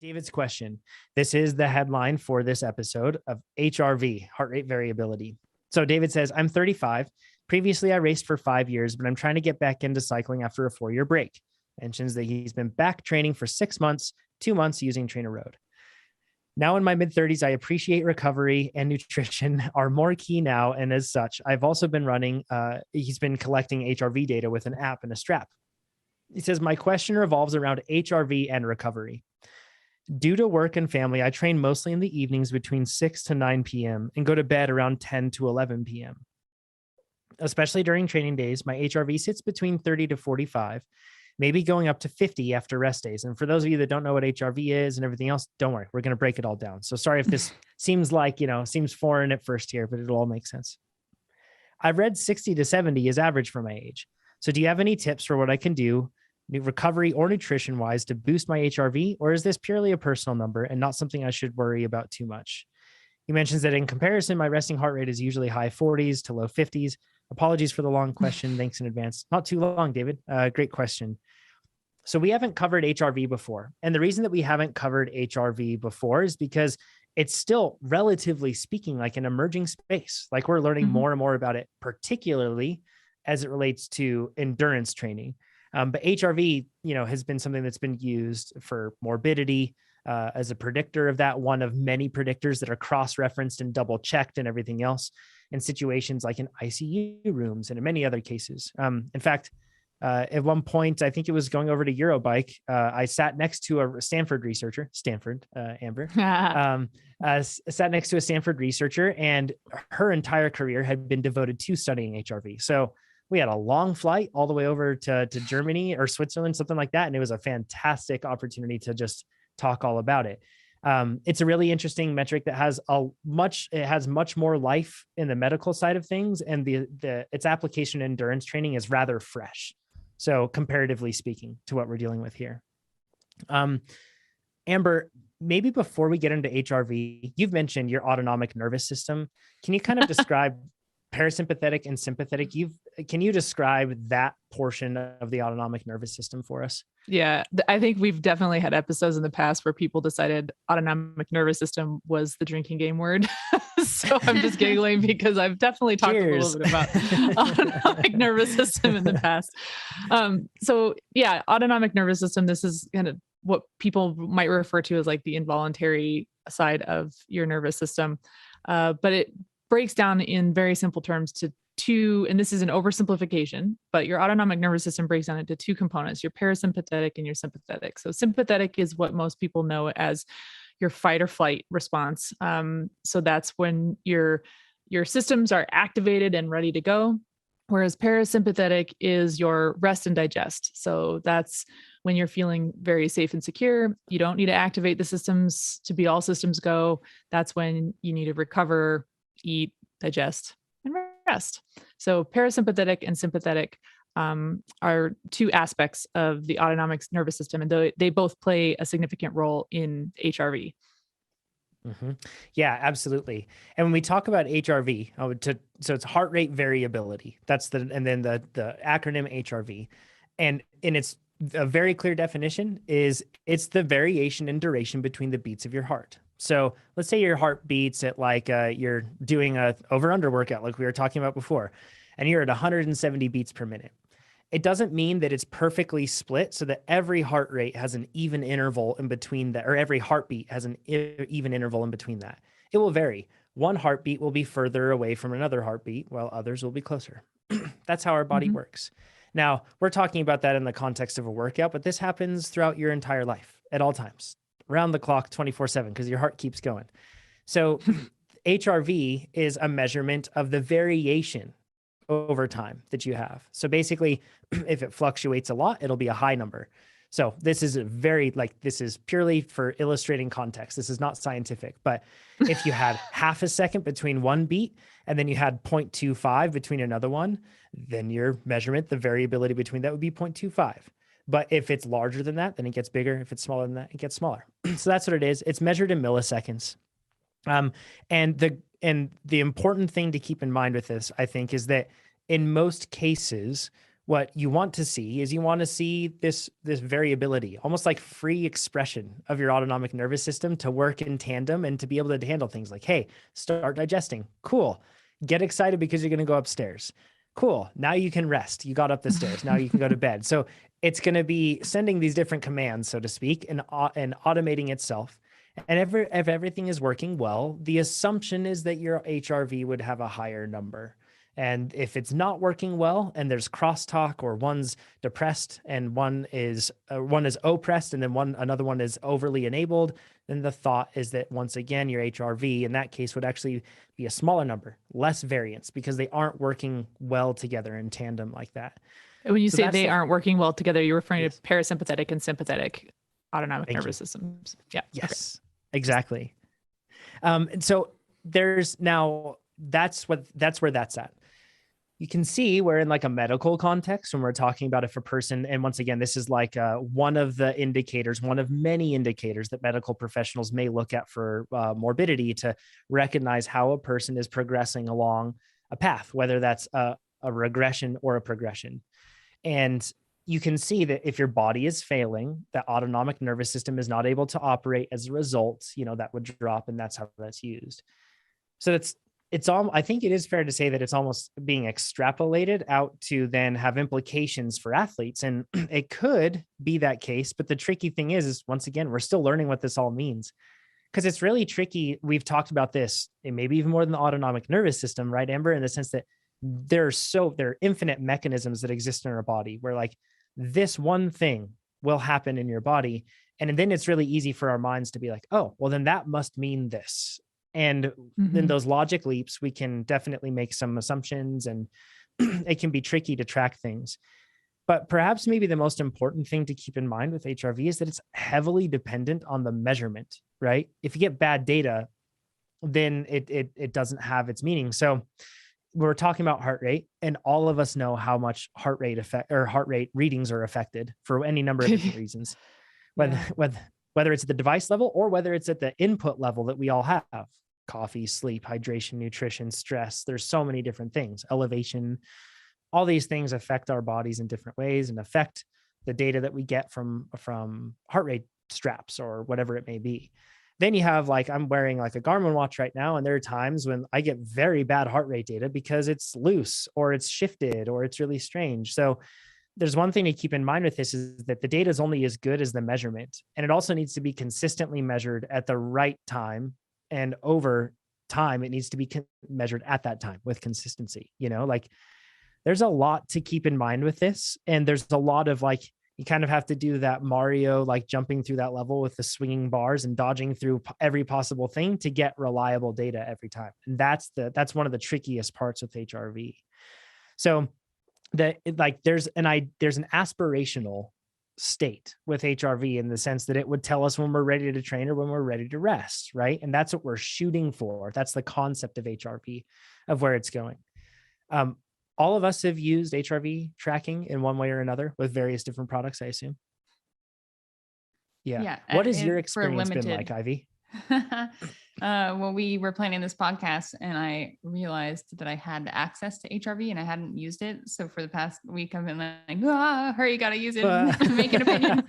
David's question. This is the headline for this episode of HRV, heart rate variability. So David says, I'm 35. Previously, I raced for 5 years, but I'm trying to get back into cycling after a 4-year break. Mentions that he's been back training for 6 months, 2 months using TrainerRoad. Now in my mid-30s, I appreciate recovery and nutrition are more key now. And as such, I've also been running, he's been collecting HRV data with an app and a strap. He says, my question revolves around HRV and recovery. Due to work and family, I train mostly in the evenings between 6 to 9 p.m. and go to bed around 10 to 11 p.m. Especially during training days, my HRV sits between 30 to 45, maybe going up to 50 after rest days. And for those of you that don't know what HRV is and everything else, don't worry, we're going to break it all down. So sorry if this seems like, seems foreign at first here, but it'll all make sense. I've read 60 to 70 is average for my age. So do you have any tips for what I can do recovery or nutrition wise to boost my HRV, or is this purely a personal number and not something I should worry about too much? He mentions that in comparison, my resting heart rate is usually high 40s to low 50s. Apologies for the long question. Thanks in advance. Not too long, David. Great question. So we haven't covered HRV before. And the reason that we haven't covered HRV before is because it's still, relatively speaking, like an emerging space. Like we're learning more and more about it, particularly as it relates to endurance training. But HRV, has been something that's been used for morbidity as a predictor of that, one of many predictors that are cross-referenced and double-checked and everything else in situations like in ICU rooms and in many other cases. In fact, at one point, I think it was going over to Eurobike, I sat next to a Stanford researcher, Amber, sat next to a Stanford researcher, and her entire career had been devoted to studying HRV. So we had a long flight all the way over to Germany or Switzerland, something like that. And it was a fantastic opportunity to just talk all about it. It's a really interesting metric that has much more life in the medical side of things. And its application in endurance training is rather fresh. So comparatively speaking to what we're dealing with here. Amber, maybe before we get into HRV, you've mentioned your autonomic nervous system. Can you kind of describe parasympathetic and sympathetic? Can you describe that portion of the autonomic nervous system for us? Yeah, I think we've definitely had episodes in the past where people decided autonomic nervous system was the drinking game word. So I'm just giggling because I've definitely talked a little bit about autonomic nervous system in the past. So yeah, autonomic nervous system, this is kind of what people might refer to as like the involuntary side of your nervous system. But it breaks down in very simple terms to two, and this is an oversimplification, but your autonomic nervous system breaks down into two components, your parasympathetic and your sympathetic. So sympathetic is what most people know as your fight or flight response. So that's when your systems are activated and ready to go. Whereas parasympathetic is your rest and digest. So that's when you're feeling very safe and secure. You don't need to activate the systems to be all systems go. That's when you need to recover, eat, digest, and rest. So parasympathetic and sympathetic are two aspects of the autonomic nervous system, and they both play a significant role in HRV. Mm-hmm. Yeah, absolutely. And when we talk about HRV, so it's heart rate variability. And then the acronym HRV, and in its a very clear definition is it's the variation in duration between the beats of your heart. So let's say your heart beats at like you're doing a over-under workout like we were talking about before, and you're at 170 beats per minute. It doesn't mean that it's perfectly split so that every heart rate has an even interval in between that, or every heartbeat has an even interval in between that. It will vary. One heartbeat will be further away from another heartbeat while others will be closer. That's how our body works. Now, we're talking about that in the context of a workout, but this happens throughout your entire life at all times. Around the clock 24/7 because your heart keeps going. So HRV is a measurement of the variation over time that you have. So basically, if it fluctuates a lot, it'll be a high number. So this is this is purely for illustrating context. This is not scientific, but if you had half a second between one beat and then you had 0.25 between another one, then your measurement, the variability between that would be 0.25. But if it's larger than that, then it gets bigger. If it's smaller than that, it gets smaller. So that's what it is. It's measured in milliseconds. And the important thing to keep in mind with this, I think, is that in most cases, what you want to see is you want to see this variability, almost like free expression of your autonomic nervous system to work in tandem and to be able to handle things like, hey, start digesting. Cool. Get excited because you're going to go upstairs. Cool. Now you can rest. You got up the stairs. Now you can go to bed. So it's going to be sending these different commands, so to speak, and automating itself. And if everything is working well, the assumption is that your HRV would have a higher number. And if it's not working well and there's crosstalk, or one's depressed and one is oppressed and then another one is overly enabled, then the thought is that once again, your HRV in that case would actually be a smaller number, less variance, because they aren't working well together in tandem like that. When you say they aren't working well together, you're referring to parasympathetic and sympathetic autonomic nervous systems. Yeah. Yes, okay. Exactly. And so there's now, that's where that's at. You can see where in like a medical context, when we're talking about if a person, and once again, this is like one of the indicators, one of many indicators that medical professionals may look at for morbidity to recognize how a person is progressing along a path, whether that's a regression or a progression. And you can see that if your body is failing, that autonomic nervous system is not able to operate as a result, that would drop, and that's how that's used. So I think it is fair to say that it's almost being extrapolated out to then have implications for athletes. And it could be that case. But the tricky thing is once again, we're still learning what this all means, because it's really tricky. We've talked about this, and maybe even more than the autonomic nervous system, right, Amber, in the sense that there are infinite mechanisms that exist in our body where like this one thing will happen in your body. And then it's really easy for our minds to be like, oh, well, then that must mean this. And in those logic leaps, we can definitely make some assumptions, and it can be tricky to track things. But perhaps maybe the most important thing to keep in mind with HRV is that it's heavily dependent on the measurement, right? If you get bad data, then it doesn't have its meaning. So we're talking about heart rate, and all of us know how much heart rate readings are affected for any number of different reasons, whether it's at the device level or whether it's at the input level that we all have: coffee, sleep, hydration, nutrition, stress. There's so many different things, elevation. All these things affect our bodies in different ways and affect the data that we get from heart rate straps or whatever it may be. Then you have, like, I'm wearing like a Garmin watch right now, and there are times when I get very bad heart rate data because it's loose or it's shifted or it's really strange. So there's one thing to keep in mind with this, is that the data is only as good as the measurement. And it also needs to be consistently measured at the right time, and over time, it needs to be measured at that time with consistency. Like there's a lot to keep in mind with this. And there's a lot of like, you kind of have to do that Mario, like jumping through that level with the swinging bars and dodging through every possible thing to get reliable data every time. And that's one of the trickiest parts with HRV. So there's an aspirational state with HRV in the sense that it would tell us when we're ready to train or when we're ready to rest, right? And that's what we're shooting for. That's the concept of HRV, of where it's going. All of us have used HRV tracking in one way or another with various different products, I assume. Yeah. What has your experience been like, Ivy? Well, we were planning this podcast and I realized that I had access to HRV and I hadn't used it. So for the past week, I've been like, hurry, gotta use it, make an opinion.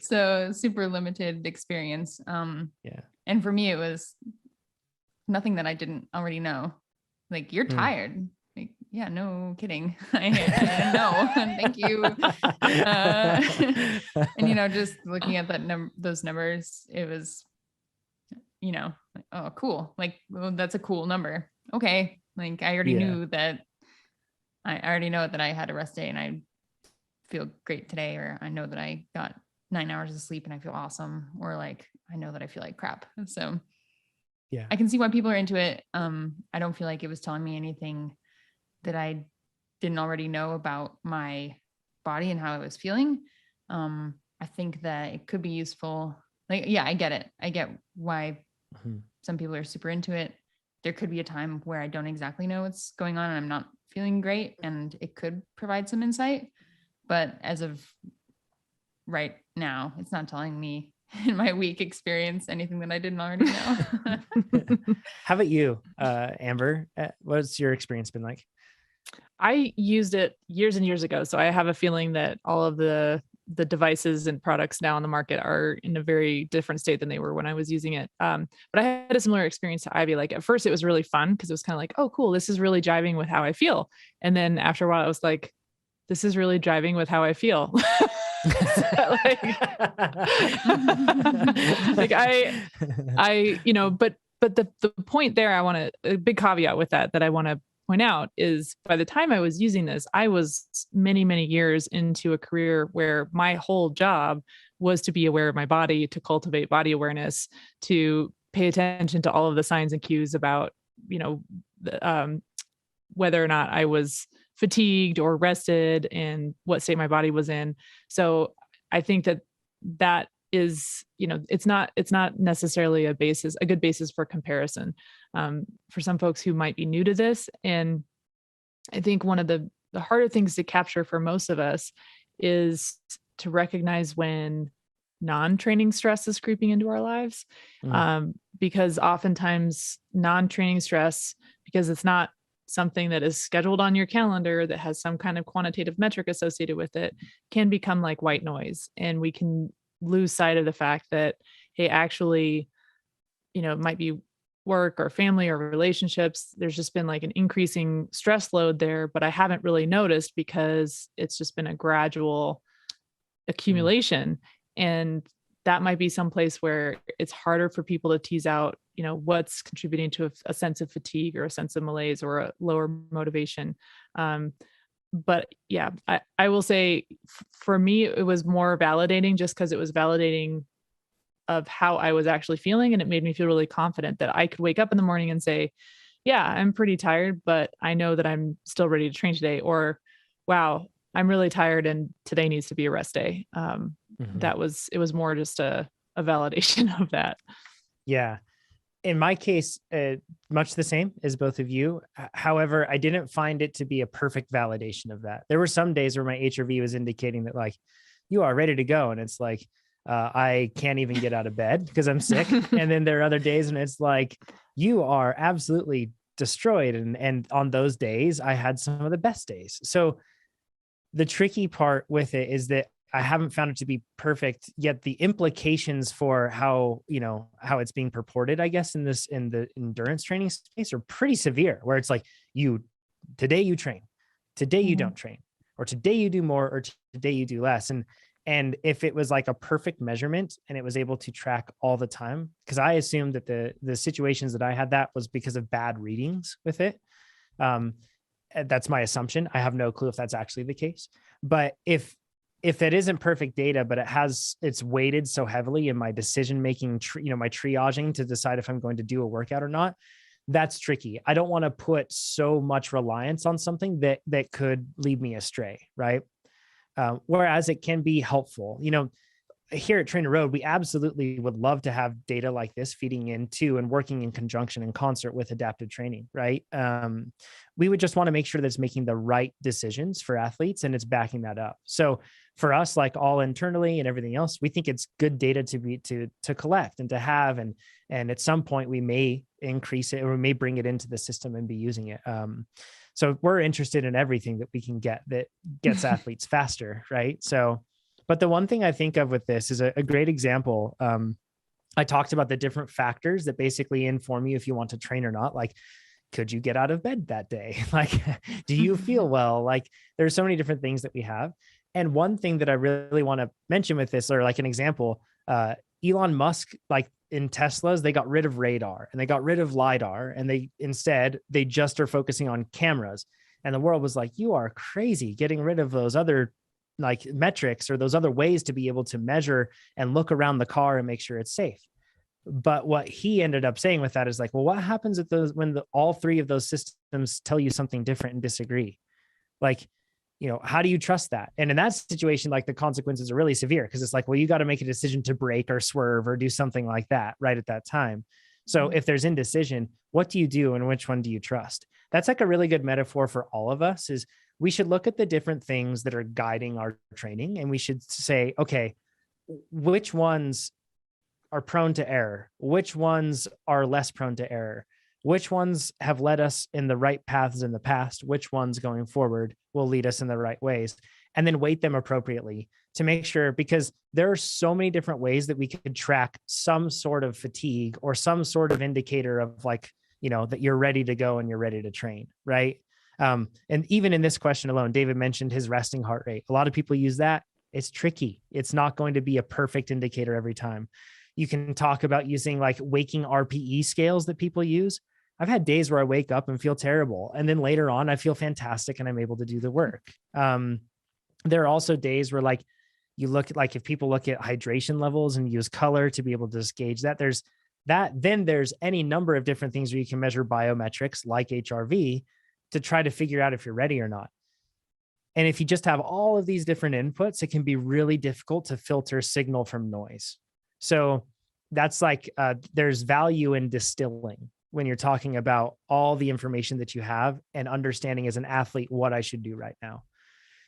So super limited experience. And for me, it was nothing that I didn't already know. Like, you're tired. Like, yeah, no kidding. I know. Thank you. And, just looking at those numbers, it was, like, oh, cool. Like, well, that's a cool number. Okay. Like, I already knew that. I already know that I had a rest day and I feel great today, or I know that I got 9 hours of sleep and I feel awesome, or like, I know that I feel like crap. So yeah, I can see why people are into it. I don't feel like it was telling me anything that I didn't already know about my body and how I was feeling. I think that it could be useful. Like, yeah, I get it. I get why some people are super into it. There could be a time where I don't exactly know what's going on and I'm not feeling great, and it could provide some insight. But as of right now, it's not telling me in my week experience anything that I didn't already know. How about you, Amber? What's your experience been like? I used it years and years ago. So I have a feeling that all of the devices and products now on the market are in a very different state than they were when I was using it. But I had a similar experience to Ivy. Like at first it was really fun because it was kind of like, oh, cool, this is really jiving with how I feel. And then after a while, I was like, this is really jiving with how I feel. like but the point there, a big caveat with that I want to point out is by the time I was using this, I was many, many years into a career where my whole job was to be aware of my body, to cultivate body awareness, to pay attention to all of the signs and cues about, whether or not I was fatigued or rested and what state my body was in. So I think that is, it's not necessarily a good basis for comparison for some folks who might be new to this. And I think one of the harder things to capture for most of us is to recognize when non-training stress is creeping into our lives. Because oftentimes non-training stress, because it's not something that is scheduled on your calendar that has some kind of quantitative metric associated with it, can become like white noise. And we can lose sight of the fact that, hey, actually, it might be work or family or relationships. There's just been like an increasing stress load there, but I haven't really noticed because it's just been a gradual accumulation. And that might be someplace where it's harder for people to tease out, what's contributing to a sense of fatigue or a sense of malaise or a lower motivation. But yeah, I will say for me, it was more validating just because it was validating of how I was actually feeling. And it made me feel really confident that I could wake up in the morning and say, yeah, I'm pretty tired, but I know that I'm still ready to train today. Or, wow, I'm really tired and today needs to be a rest day. It was more just a validation of that. Yeah. In my case, much the same as both of you. However, I didn't find it to be a perfect validation of that. There were some days where my HRV was indicating that like, you are ready to go. And it's like, I can't even get out of bed because I'm sick. And then there are other days and it's like, you are absolutely destroyed. And on those days, I had some of the best days. So the tricky part with it is that I haven't found it to be perfect yet. The implications for how it's being purported, I guess, in the endurance training space are pretty severe, where it's like today you train, today you don't train, or today you do more, or today you do less. And if it was like a perfect measurement and it was able to track all the time, because I assumed that the situations that I had that was because of bad readings with it. That's my assumption. I have no clue if that's actually the case. But if it isn't perfect data, but it's weighted so heavily in my decision-making, my triaging to decide if I'm going to do a workout or not, that's tricky. I don't want to put so much reliance on something that could lead me astray. Right. Whereas it can be helpful, here at TrainerRoad, we absolutely would love to have data like this feeding into and working in conjunction in concert with adaptive training, right? We would just want to make sure that it's making the right decisions for athletes and it's backing that up. So for us, like all internally and everything else, we think it's good data to collect and to have, and at some point we may increase it or we may bring it into the system and be using it. So we're interested in everything that we can get that gets athletes faster, right? So. But the one thing I think of with this is a great example. I talked about the different factors that basically inform you if you want to train or not. Like, could you get out of bed that day? Like, do you feel well? Like, there's so many different things that we have. And one thing that I really want to mention with this, or like an example, Elon Musk, like in Teslas, they got rid of radar and they got rid of LiDAR, and they just are focusing on cameras. And the world was like, you are crazy getting rid of those other like metrics or those other ways to be able to measure and look around the car and make sure it's safe. But what he ended up saying with that is like, well, what happens when all three of those systems tell you something different and disagree? Like, how do you trust that? And in that situation, like the consequences are really severe because it's like, well, you got to make a decision to brake or swerve or do something like that right at that time. So if there's indecision, what do you do and which one do you trust? That's like a really good metaphor for all of us is we should look at the different things that are guiding our training and we should say, okay, which ones are prone to error? Which ones are less prone to error? which ones have led us in the right paths in the past, which ones going forward will lead us in the right ways, and then weight them appropriately to make sure, because there are so many different ways that we could track some sort of fatigue or some sort of indicator of like, that you're ready to go and you're ready to train. Right. And even in this question alone, David mentioned his resting heart rate. A lot of people use that. It's tricky. It's not going to be a perfect indicator every time. You can talk about using like waking RPE scales that people use. I've had days where I wake up and feel terrible, and then later on I feel fantastic and I'm able to do the work. There are also days where like you look at, like if people look at hydration levels and use color to be able to gauge that, then there's any number of different things where you can measure biometrics like HRV to try to figure out if you're ready or not. And if you just have all of these different inputs, it can be really difficult to filter signal from noise. So that's like, there's value in distilling when you're talking about all the information that you have and understanding as an athlete what I should do right now.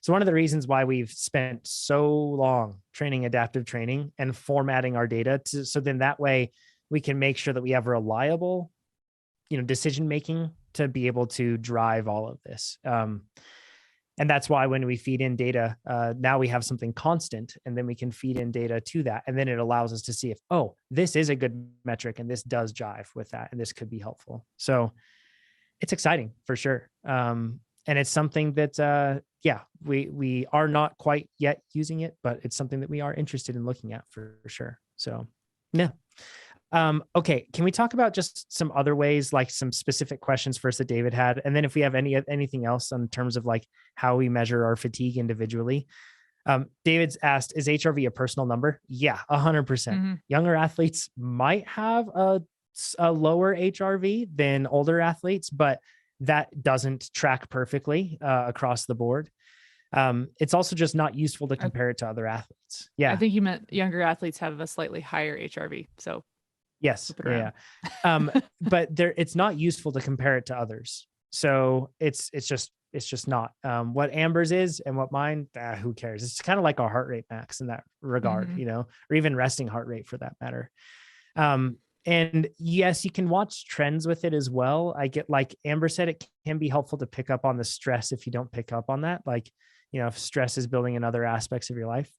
So one of the reasons why we've spent so long training adaptive training and formatting our data so then that way we can make sure that we have reliable, decision making to be able to drive all of this. And that's why when we feed in data, now we have something constant, and then we can feed in data to that. And then it allows us to see if, this is a good metric and this does jive with that, and this could be helpful. So it's exciting for sure. And it's something that, we are not quite yet using it, but it's something that we are interested in looking at for sure. So, yeah. Okay. Can we talk about just some other ways, like some specific questions first that David had? And then if we have anything else in terms of like how we measure our fatigue individually. David's asked, is HRV a personal number? Yeah, 100%. Mm-hmm. Younger athletes might have a lower HRV than older athletes, but that doesn't track perfectly across the board. It's also just not useful to compare it to other athletes. Yeah. I think you meant younger athletes have a slightly higher HRV. So yes. Yeah. But it's not useful to compare it to others. So it's just not. What Amber's is and what mine, who cares? It's kind of like our heart rate max in that regard, Mm-hmm. Or even resting heart rate for that matter. And yes, you can watch trends with it as well. I get, like Amber said, it can be helpful to pick up on the stress if you don't pick up on that. Like, if stress is building in other aspects of your life.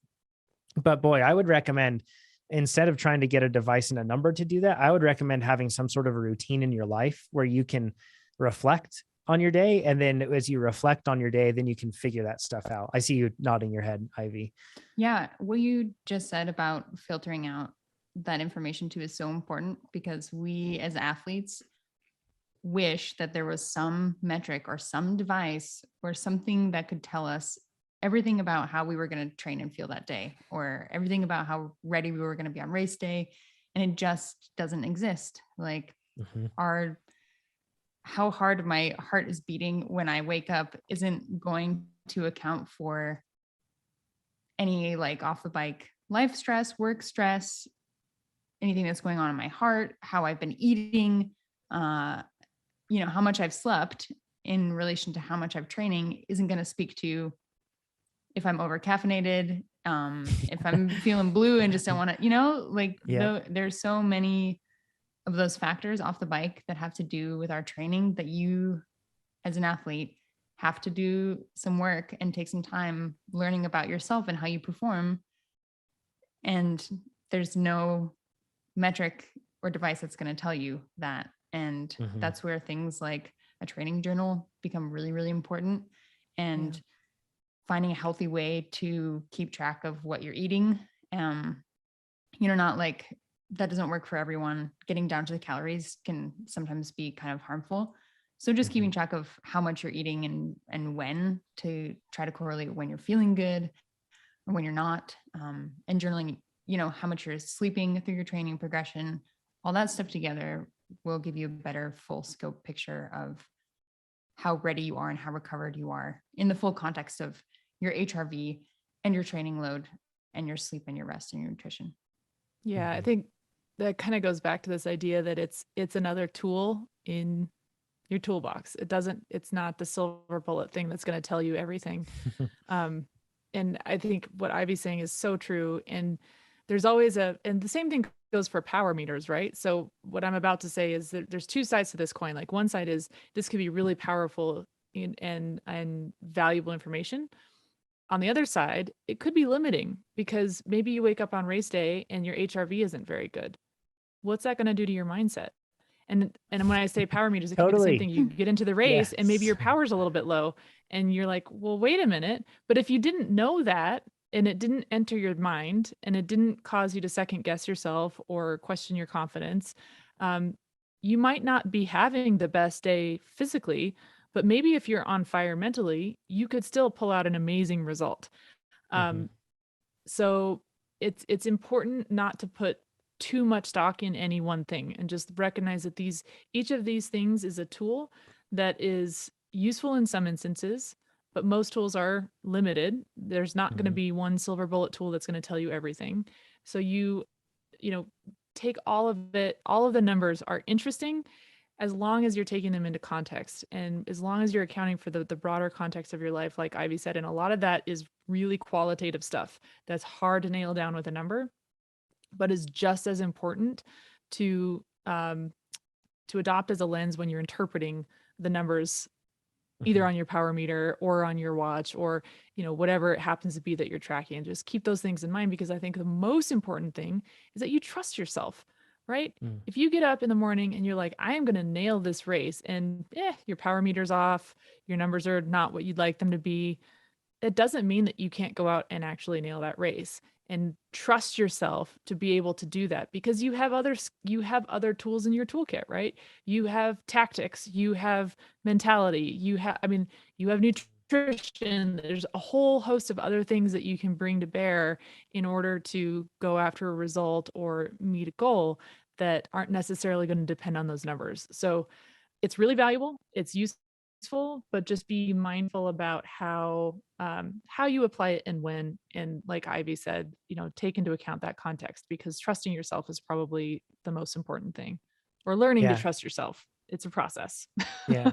But boy, I would recommend, instead of trying to get a device and a number to do that, I would recommend having some sort of a routine in your life where you can reflect on your day. And then as you reflect on your day, then you can figure that stuff out. I see you nodding your head, Ivy. Yeah. What you just said about filtering out that information too is so important, because we as athletes wish that there was some metric or some device or something that could tell us everything about how we were going to train and feel that day, or everything about how ready we were going to be on race day. And it just doesn't exist. Like how hard my heart is beating when I wake up isn't going to account for any like off the bike life stress, work stress, anything that's going on in my heart, how I've been eating, how much I've slept in relation to how much I'm training isn't going to speak to if I'm over caffeinated, if I'm feeling blue and just don't want to, there's so many of those factors off the bike that have to do with our training that you as an athlete have to do some work and take some time learning about yourself and how you perform. And there's no metric or device that's going to tell you that. And that's where things like a training journal become really, really important. And finding a healthy way to keep track of what you're eating. Not like that doesn't work for everyone. Getting down to the calories can sometimes be kind of harmful. So just keeping track of how much you're eating and when, to try to correlate when you're feeling good or when you're not, and journaling, how much you're sleeping through your training progression, all that stuff together will give you a better full scope picture of how ready you are and how recovered you are in the full context of your HRV and your training load and your sleep and your rest and your nutrition. Yeah, I think that kind of goes back to this idea that it's another tool in your toolbox. It's not the silver bullet thing that's going to tell you everything. And I think what Ivy's saying is so true. And there's always and the same thing goes for power meters, right? So what I'm about to say is that there's two sides to this coin. Like one side is this could be really powerful and valuable information. On the other side, it could be limiting because maybe you wake up on race day and your HRV isn't very good. What's that going to do to your mindset? And when I say power meters, it could be the same thing. You get into the race and maybe your power's a little bit low and you're like, well, wait a minute. But if you didn't know that and it didn't enter your mind and it didn't cause you to second guess yourself or question your confidence, you might not be having the best day physically, but maybe if you're on fire mentally, you could still pull out an amazing result. So it's important not to put too much stock in any one thing and just recognize that each of these things is a tool that is useful in some instances, but most tools are limited. There's not going to be one silver bullet tool that's going to tell you everything. So you take all of it. All of the numbers are interesting as long as you're taking them into context and as long as you're accounting for the broader context of your life, like Ivy said. And a lot of that is really qualitative stuff that's hard to nail down with a number, but is just as important to adopt as a lens when you're interpreting the numbers, either on your power meter or on your watch or, whatever it happens to be that you're tracking. And just keep those things in mind, because I think the most important thing is that you trust yourself, right? If you get up in the morning and you're like, I am going to nail this race, and your power meter's off, your numbers are not what you'd like them to be, it doesn't mean that you can't go out and actually nail that race. And trust yourself to be able to do that, because you have other tools in your toolkit, right? You have tactics, you have mentality, you have nutrition. There's a whole host of other things that you can bring to bear in order to go after a result or meet a goal that aren't necessarily going to depend on those numbers. So it's really valuable. It's useful, but just be mindful about how you apply it and when. And like Ivy said, take into account that context, because trusting yourself is probably the most important thing, or learning to trust yourself. It's a process. Yeah.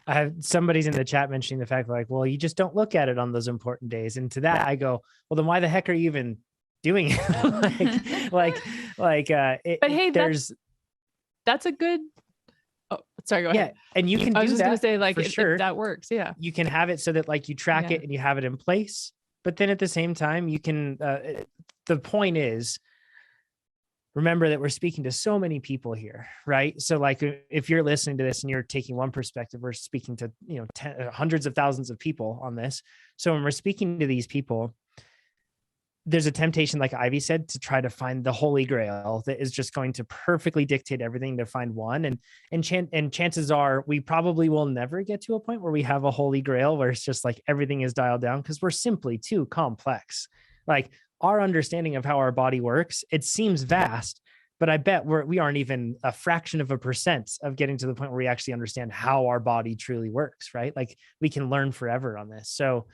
I have somebody's in the chat mentioning the fact like, well, you just don't look at it on those important days. And to that I go, well, then why the heck are you even doing it? But hey, that's a good. Oh, sorry, go ahead. Yeah. And you can do that. I was just going to say, like, if that works. Yeah. You can have it so that like you track it and you have it in place, but then at the same time, you can, the point is, remember that we're speaking to so many people here, right? So like if you're listening to this and you're taking one perspective, we're speaking to, hundreds of thousands of people on this. So when we're speaking to these people, there's a temptation, like Ivy said, to try to find the holy grail that is just going to perfectly dictate everything, to find one. And chances are we probably will never get to a point where we have a holy grail where it's just like everything is dialed down, because we're simply too complex. Like our understanding of how our body works, it seems vast, but I bet we aren't even a fraction of a percent of getting to the point where we actually understand how our body truly works, right? Like we can learn forever on this. So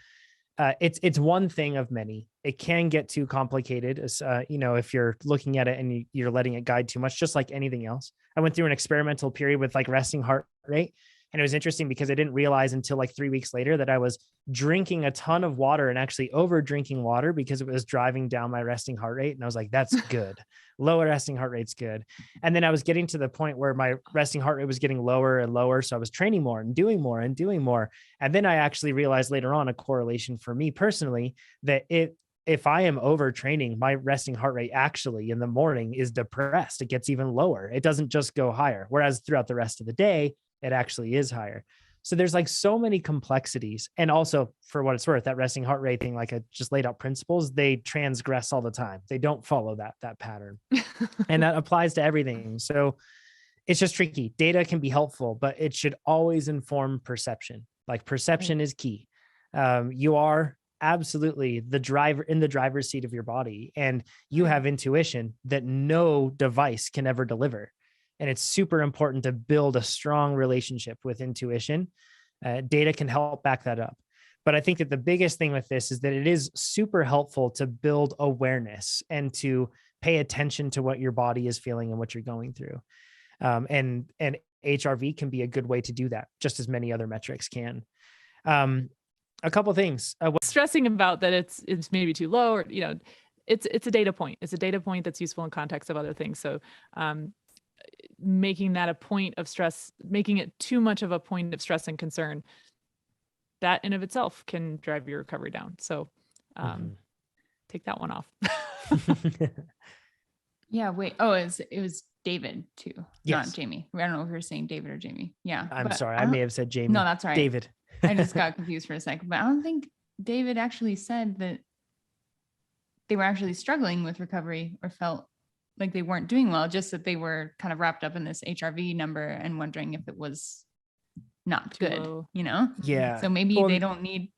it's one thing of many. It can get too complicated, as if you're looking at it and you're letting it guide too much, just like anything else. I went through an experimental period with like resting heart rate, and it was interesting because I didn't realize until like 3 weeks later that I was drinking a ton of water and actually over drinking water because it was driving down my resting heart rate. And I was like, that's good. Lower resting heart rate's good. And then I was getting to the point where my resting heart rate was getting lower and lower. So I was training more and doing more and doing more. And then I actually realized later on a correlation for me personally that if I am overtraining, my resting heart rate actually in the morning is depressed. It gets even lower. It doesn't just go higher. Whereas throughout the rest of the day, it actually is higher. So there's like so many complexities. And also, for what it's worth, that resting heart rate thing, like I just laid out principles, they transgress all the time. They don't follow that pattern. And that applies to everything. So it's just tricky. Data can be helpful, but it should always inform perception. Like perception is key. You are absolutely the driver's seat of your body, and you have intuition that no device can ever deliver. And it's super important to build a strong relationship with intuition. Data can help back that up. But I think that the biggest thing with this is that it is super helpful to build awareness and to pay attention to what your body is feeling and what you're going through. And HRV can be a good way to do that, just as many other metrics can. A couple of things. Stressing about that it's maybe too low, or it's a data point. It's a data point that's useful in context of other things. So making that a point of stress, making it too much of a point of stress and concern, that in of itself can drive your recovery down. So take that one off. Yeah, wait. Oh, it was David too, Yes. not Jamie. I don't know if you're saying David or Jamie. Yeah. I'm sorry. I may have said Jamie. No, that's right. David. I just got confused for a second, but I don't think David actually said that they were actually struggling with recovery or felt like they weren't doing well, just that they were kind of wrapped up in this HRV number and wondering if it was not Too good, low. you know? Yeah. So maybe they don't need,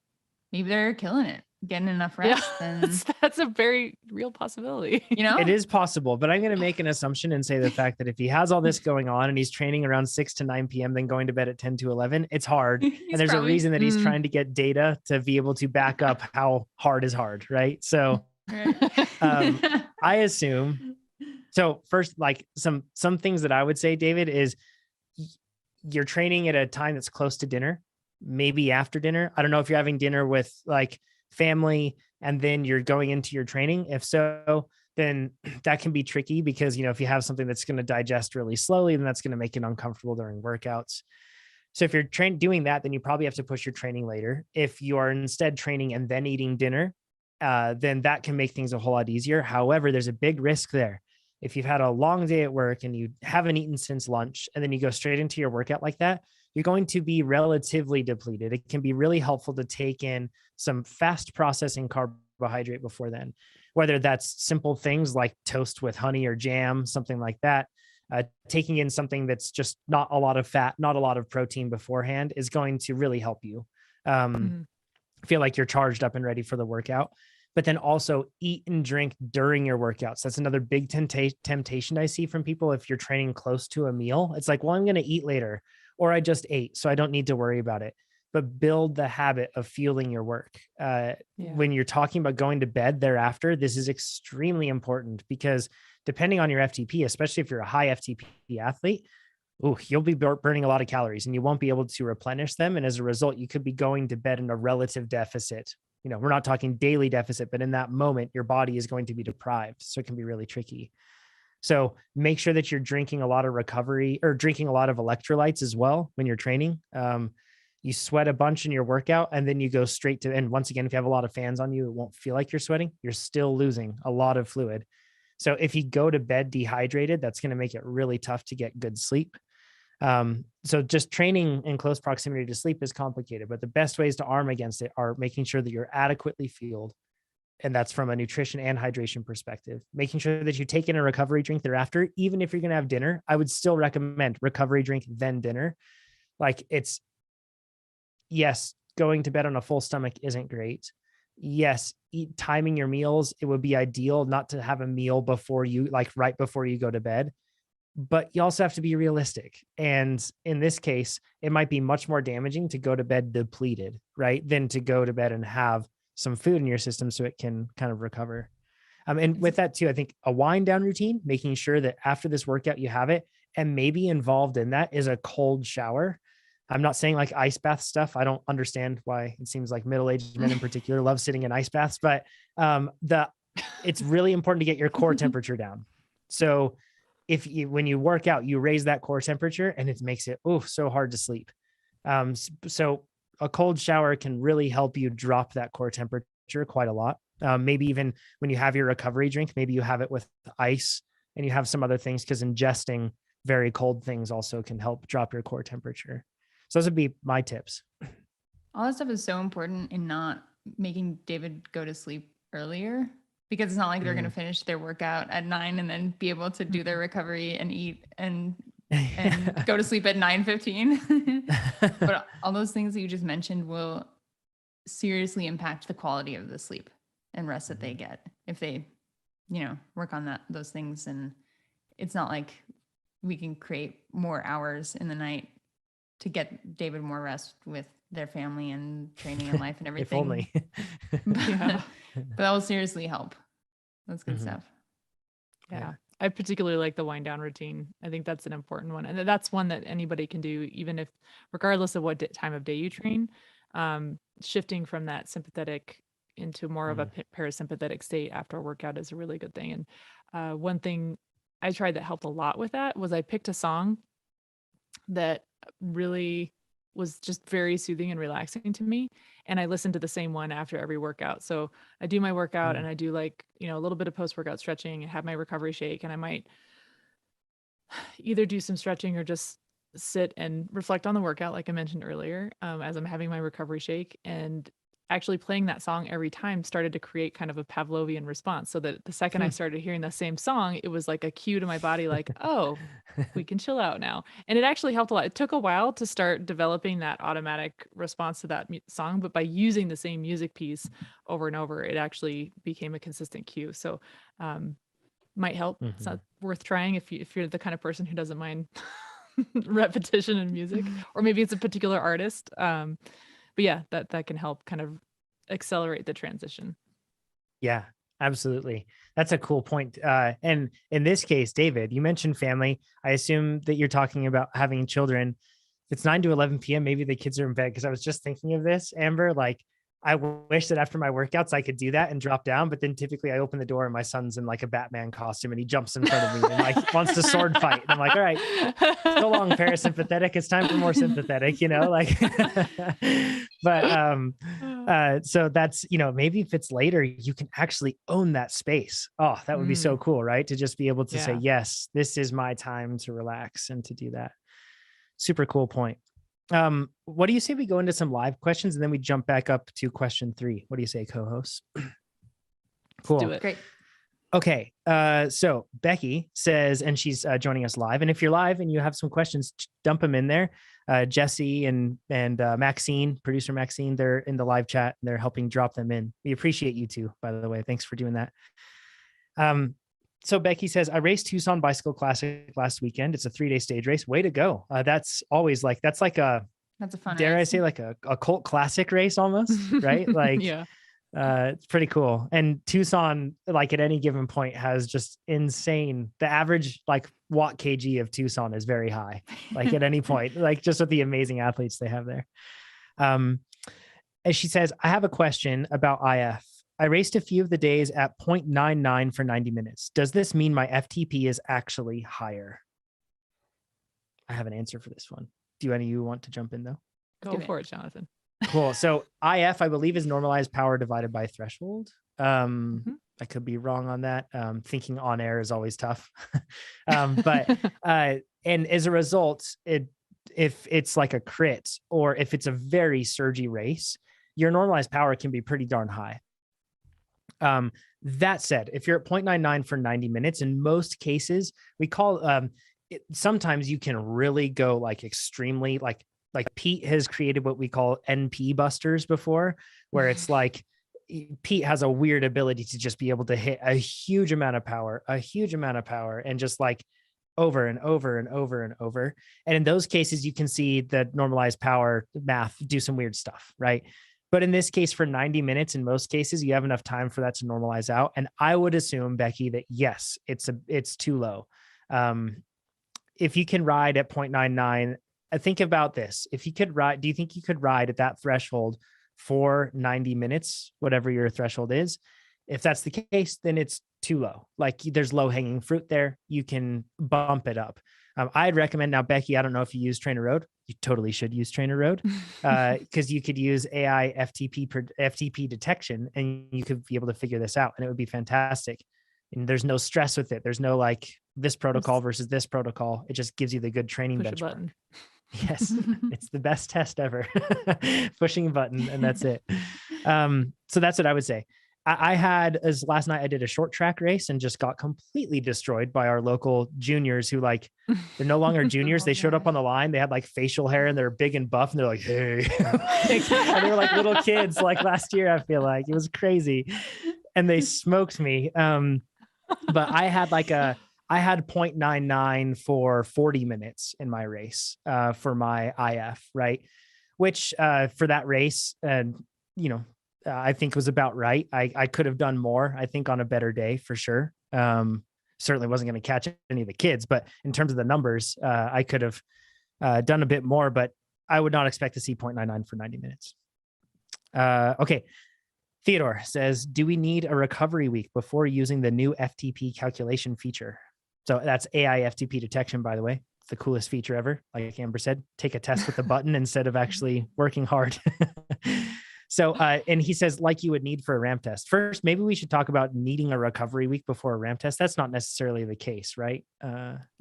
maybe they're killing it, getting enough rest. Yeah, that's a very real possibility. You know, it is possible, but I'm going to make an assumption and say the fact that if he has all this going on and he's training around 6 to 9 p.m., then going to bed at 10 to 11, it's hard. And there's a reason that he's trying to get data to be able to back up how hard is hard. Right. So I assume, so first, like some things that I would say, David, is you're training at a time that's close to dinner, maybe after dinner. I don't know if you're having dinner with like family and then you're going into your training. If so, then that can be tricky because, you know, if you have something that's going to digest really slowly, then that's going to make it uncomfortable during workouts. So if you're doing that, then you probably have to push your training later. If you are instead training and then eating dinner, then that can make things a whole lot easier. However, there's a big risk there. If you've had a long day at work and you haven't eaten since lunch, and then you go straight into your workout like that, you're going to be relatively depleted. It can be really helpful to take in some fast processing carbohydrate before then, whether that's simple things like toast with honey or jam, something like that. Taking in something that's just not a lot of fat, not a lot of protein beforehand is going to really help you feel like you're charged up and ready for the workout. But then also eat and drink during your workouts. That's another big temptation I see from people. If you're training close to a meal, it's like, well, I'm going to eat later, or I just ate, so I don't need to worry about it. But build the habit of fueling your work. When you're talking about going to bed thereafter, this is extremely important because depending on your FTP, especially if you're a high FTP athlete, you'll be burning a lot of calories and you won't be able to replenish them. And as a result, you could be going to bed in a relative deficit. You know, we're not talking daily deficit, but in that moment, your body is going to be deprived. So it can be really tricky. So make sure that you're drinking a lot of recovery or drinking a lot of electrolytes as well when you're training. You sweat a bunch in your workout and then you go straight to, and once again, if you have a lot of fans on you, it won't feel like you're sweating. You're still losing a lot of fluid. So if you go to bed dehydrated, that's going to make it really tough to get good sleep. So just training in close proximity to sleep is complicated, but the best ways to arm against it are making sure that you're adequately fueled. And that's from a nutrition and hydration perspective, making sure that you take in a recovery drink thereafter. Even if you're going to have dinner, I would still recommend recovery drink, then dinner. Like yes, going to bed on a full stomach isn't great. Yes, timing your meals. It would be ideal not to have a meal before you, like right before you go to bed. But you also have to be realistic. And in this case, it might be much more damaging to go to bed depleted, right? Than to go to bed and have some food in your system so it can kind of recover. And with that too, I think a wind down routine, making sure that after this workout you have it, and maybe involved in that is a cold shower. I'm not saying like ice bath stuff. I don't understand why it seems like middle-aged men in particular love sitting in ice baths, but it's really important to get your core temperature down. So when you work out, you raise that core temperature and it makes it so hard to sleep. So a cold shower can really help you drop that core temperature quite a lot. Maybe even when you have your recovery drink, maybe you have it with ice and you have some other things, because ingesting very cold things also can help drop your core temperature. So those would be my tips. All that stuff is so important in not making David go to sleep earlier, because it's not like they're going to finish their workout at 9 and then be able to do their recovery and eat and go to sleep at 9:15. But all those things that you just mentioned will seriously impact the quality of the sleep and rest that they get if they, work on those things. And it's not like we can create more hours in the night to get David more rest with their family and training and life and everything. If only. But that will seriously help. That's good stuff. Yeah. I particularly like the wind down routine. I think that's an important one. And that's one that anybody can do, even if, regardless of what time of day you train, shifting from that sympathetic into more of a parasympathetic state after a workout is a really good thing. And one thing I tried that helped a lot with that was I picked a song that really was just very soothing and relaxing to me. And I listened to the same one after every workout. So I do my workout and I do like, a little bit of post-workout stretching and have my recovery shake. And I might either do some stretching or just sit and reflect on the workout, like I mentioned earlier, as I'm having my recovery shake. And actually playing that song every time started to create kind of a Pavlovian response, so that the second I started hearing the same song, it was like a cue to my body, like, oh, we can chill out now. And it actually helped a lot. It took a while to start developing that automatic response to that song, but by using the same music piece over and over, it actually became a consistent cue. So might help. It's not worth trying if you're the kind of person who doesn't mind repetition in music, or maybe it's a particular artist. But yeah, that can help kind of accelerate the transition. Yeah, absolutely. That's a cool point. And in this case, David, you mentioned family. I assume that you're talking about having children. If it's 9 to 11 p.m., maybe the kids are in bed. Because I was just thinking of this, Amber, like, I wish that after my workouts, I could do that and drop down. But then typically I open the door and my son's in like a Batman costume and he jumps in front of me and like wants to sword fight. And I'm like, all right, so long, parasympathetic. It's time for more sympathetic, like, but so that's, maybe if it's later, you can actually own that space. Oh, that would be so cool, right? To just be able to say, yes, this is my time to relax and to do that. Super cool point. What do you say we go into some live questions and then we jump back up to question 3? What do you say, co-hosts? Cool. Let's do it. Great. Okay. So Becky says, and she's joining us live. And if you're live and you have some questions, dump them in there. Jesse and Maxine, producer Maxine, they're in the live chat and they're helping drop them in. We appreciate you too, by the way. Thanks for doing that. So Becky says, I raced Tucson Bicycle Classic last weekend. It's a 3-day stage race. Way to go. That's always like, that's like that's a fun dare race. I say, like a cult classic race almost, right? Like, yeah. It's pretty cool. And Tucson, like at any given point, has just insane. The average like watt kg of Tucson is very high, like at any point, like just with the amazing athletes they have there. As she says, I have a question about IF. I raced a few of the days at 0.99 for 90 minutes. Does this mean my FTP is actually higher? I have an answer for this one. Do any of you want to jump in though? Go for it, Jonathan. Cool. So IF, I believe, is normalized power divided by threshold. I could be wrong on that. Thinking on air is always tough. But and as a result, if it's like a crit or if it's a very surgy race, your normalized power can be pretty darn high. That said, if you're at 0.99 for 90 minutes, in most cases, we call sometimes you can really go like extremely like Pete has created what we call NP busters before, where it's like Pete has a weird ability to just be able to hit a huge amount of power, and just like over and over and over and over. And in those cases, you can see the normalized power math do some weird stuff, right? But in this case, for 90 minutes, in most cases, you have enough time for that to normalize out. And I would assume, Becky, that yes, it's too low. If you can ride at 0.99, think about this. If you could ride, do you think you could ride at that threshold for 90 minutes, whatever your threshold is? If that's the case, then it's too low. Like there's low hanging fruit there. You can bump it up. I'd recommend now, Becky, I don't know if you use TrainerRoad. You totally should use TrainerRoad because you could use AI FTP detection and you could be able to figure this out and it would be fantastic. And there's no stress with it. There's no like this protocol versus this protocol. It just gives you the good training benchmark. Yes, it's the best test ever. Pushing a button and that's it. So that's what I would say. I had, as last night I did a short track race and just got completely destroyed by our local juniors who like, they're no longer juniors. They showed up on the line. They had like facial hair and they're big and buff and they're like, hey, and they were like little kids like last year. I feel like it was crazy and they smoked me. But I had 0.99 for 40 minutes in my race for my IF, right? Which for that race, I think was about right. I could have done more, I think, on a better day for sure. Certainly wasn't going to catch any of the kids, but in terms of the numbers, I could have done a bit more, but I would not expect to see 0.99 for 90 minutes. Okay. Theodore says, do we need a recovery week before using the new FTP calculation feature? So that's AI FTP detection, by the way. It's the coolest feature ever. Like Amber said, take a test with a button instead of actually working hard. So, and he says, like you would need for a ramp test. First, maybe we should talk about needing a recovery week before a ramp test. That's not necessarily the case, right?